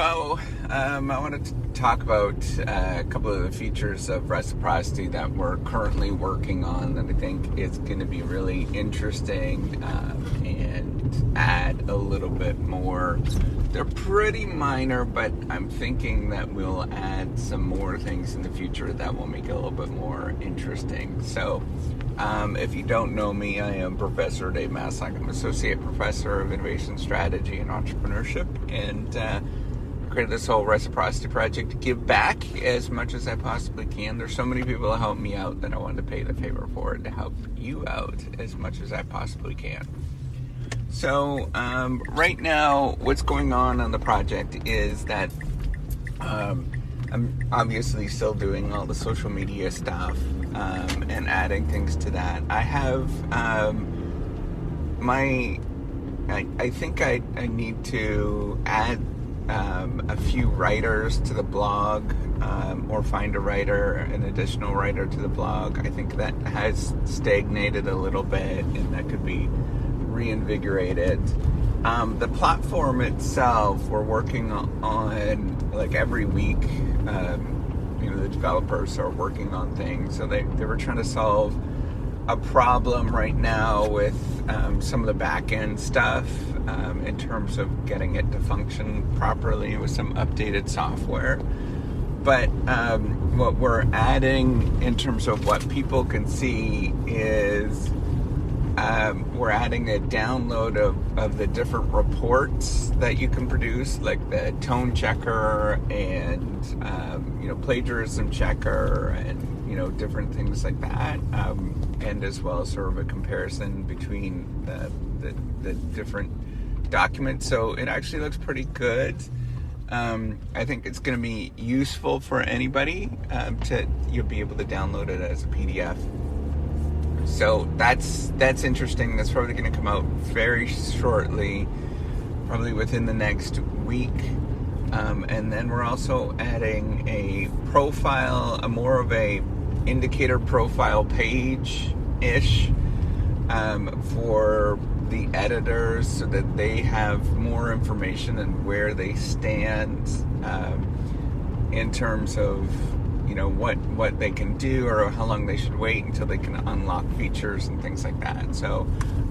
I wanted to talk about a couple of the features of reciprocity that we're currently working on that I think is going to be really interesting and add a little bit more. They're pretty minor, but I'm thinking that we'll add some more things in the future that will make it a little bit more interesting. So, if you don't know me, I am Professor Dave Maslock. I'm Associate Professor of Innovation Strategy and Entrepreneurship, and created this whole reciprocity project to give back as much as I possibly can. There's so many people that help me out that I wanted to pay the favor forward to help you out as much as I possibly can. So right now, what's going on the project is that I'm obviously still doing all the social media stuff and adding things to that. I have I think I need to add a few writers to the blog, or find an additional writer to the blog. I think that has stagnated a little bit, and that could be reinvigorated. The platform itself, we're working on like every week. The developers are working on things, so they were trying to solve a problem right now with some of the back-end stuff in terms of getting it to function properly with some updated software. But what we're adding in terms of what people can see is we're adding a download of the different reports that you can produce, like the tone checker and plagiarism checker and different things like that, and as well as sort of a comparison between the different documents. So it actually looks pretty good. I think it's going to be useful for anybody. You'll be able to download it as a PDF. So that's interesting. That's probably going to come out very shortly, probably within the next week. And then we're also adding a profile, more of a indicator profile page-ish for the editors, so that they have more information and where they stand in terms of what they can do, or how long they should wait until they can unlock features and things like that. So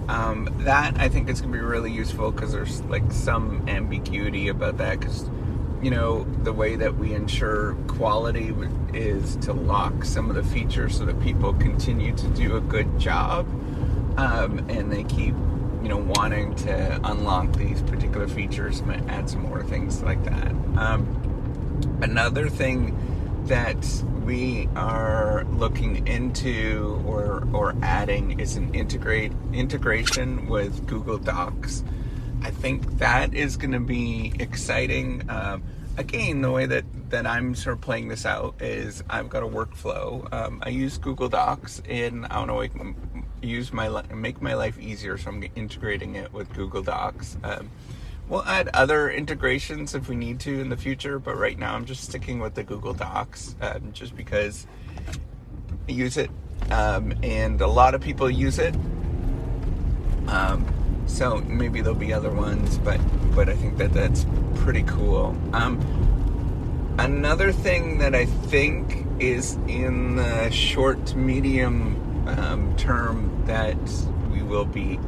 that I think is going to be really useful, because there's like some ambiguity about that, because the way that we ensure quality is to lock some of the features so that people continue to do a good job, and they keep wanting to unlock these particular features and add some more things like that. Another thing that we are looking into or adding is an integration with Google Docs. I think that is going to be exciting. Again, the way that I'm sort of playing this out is I've got a workflow. I use Google Docs, and I want to make my life easier, so I'm integrating it with Google Docs. We'll add other integrations if we need to in the future, but right now I'm just sticking with the Google Docs, just because I use it, and a lot of people use it. So maybe there'll be other ones, but I think that's pretty cool. Another thing that I think is in the short to medium term that we'll be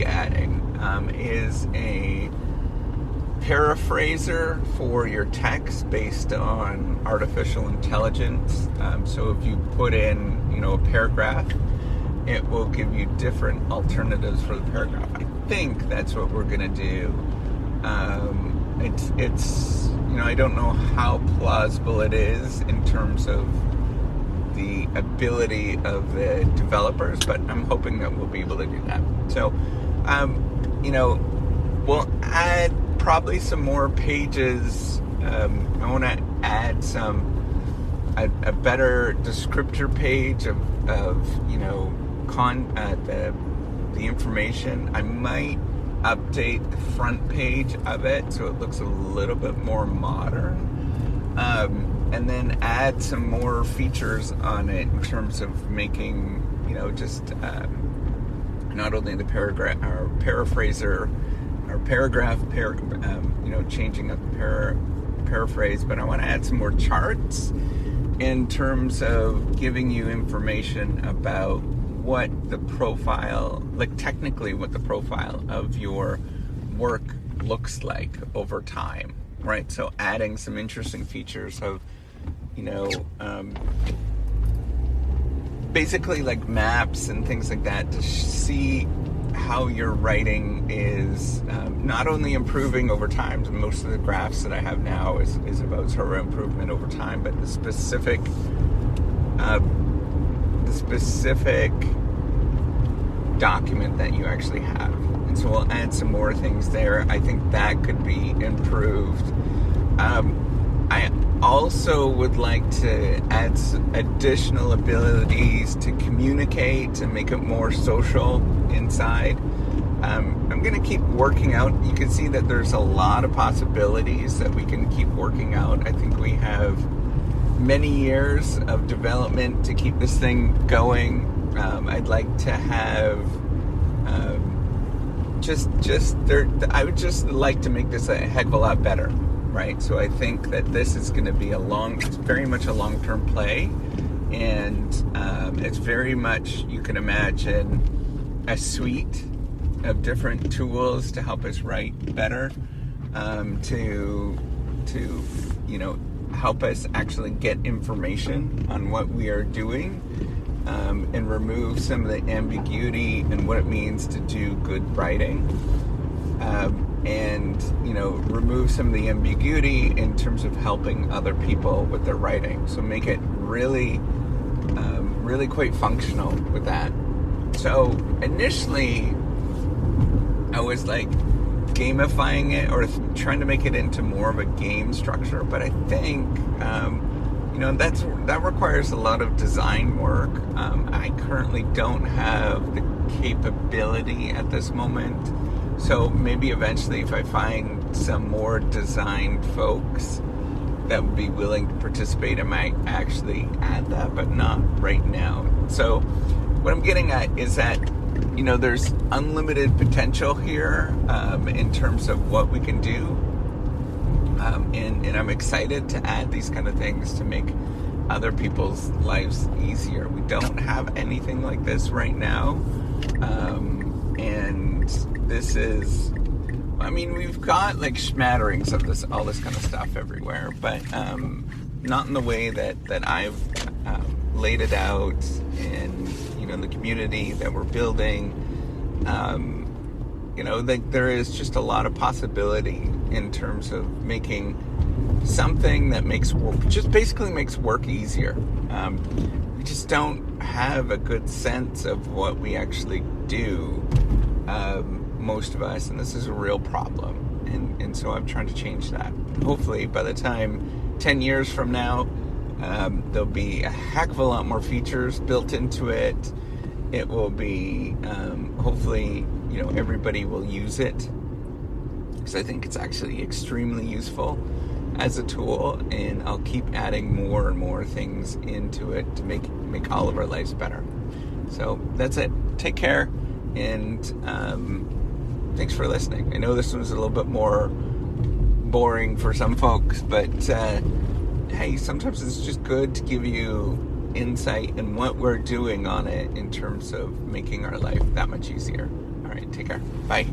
adding is a paraphraser for your text based on artificial intelligence. So if you put in, a paragraph, it will give you different alternatives for the paragraph. I think that's what we're going to do. It's I don't know how plausible it is in terms of the ability of the developers, but I'm hoping that we'll be able to do that. So, we'll add probably some more pages. I want to add a better descriptor page of the information. I might update the front page of it so it looks a little bit more modern, and then add some more features on it in terms of making just not only the paragraph or paraphraser or paragraph, changing up paraphrase, but I want to add some more charts in terms of giving you information about what the profile, like technically what the profile of your work looks like over time, right? So adding some interesting features of, basically like maps and things like that to see how your writing is not only improving over time. Most of the graphs that I have now is about sort of improvement over time, but the specific document that you actually have. And so we'll add some more things there. I think that could be improved. I also would like to add additional abilities to communicate and make it more social inside. I'm going to keep working out. You can see that there's a lot of possibilities that we can keep working out. I think we have many years of development to keep this thing going. I'd like to have I would just like to make this a heck of a lot better, right? So I think that this is going to be it's very much a long-term play, and it's very much, you can imagine, a suite of different tools to help us write better, to help us actually get information on what we are doing, and remove some of the ambiguity and what it means to do good writing, and remove some of the ambiguity in terms of helping other people with their writing. So make it really quite functional with that. So initially I was like gamifying it, or trying to make it into more of a game structure, but I think that requires a lot of design work. I currently don't have the capability at this moment, so maybe eventually if I find some more design folks that would be willing to participate, I might actually add that, but not right now. So what I'm getting at is that there's unlimited potential here in terms of what we can do, and I'm excited to add these kind of things to make other people's lives easier. We don't have anything like this right now, and this is, we've got like smatterings of all this kind of stuff everywhere, but not in the way that I've laid it out in the community that we're building. There is just a lot of possibility in terms of making something that makes work easier. We just don't have a good sense of what we actually do, most of us, and this is a real problem. And so I'm trying to change that. Hopefully by the time 10 years from now, there'll be a heck of a lot more features built into it. It will be, hopefully, everybody will use it, because I think it's actually extremely useful as a tool, and I'll keep adding more and more things into it to make all of our lives better. So that's it. Take care, and thanks for listening. I know this was a little bit more boring for some folks, but hey, sometimes it's just good to give you insight in what we're doing on it in terms of making our life that much easier. All right, take care. Bye.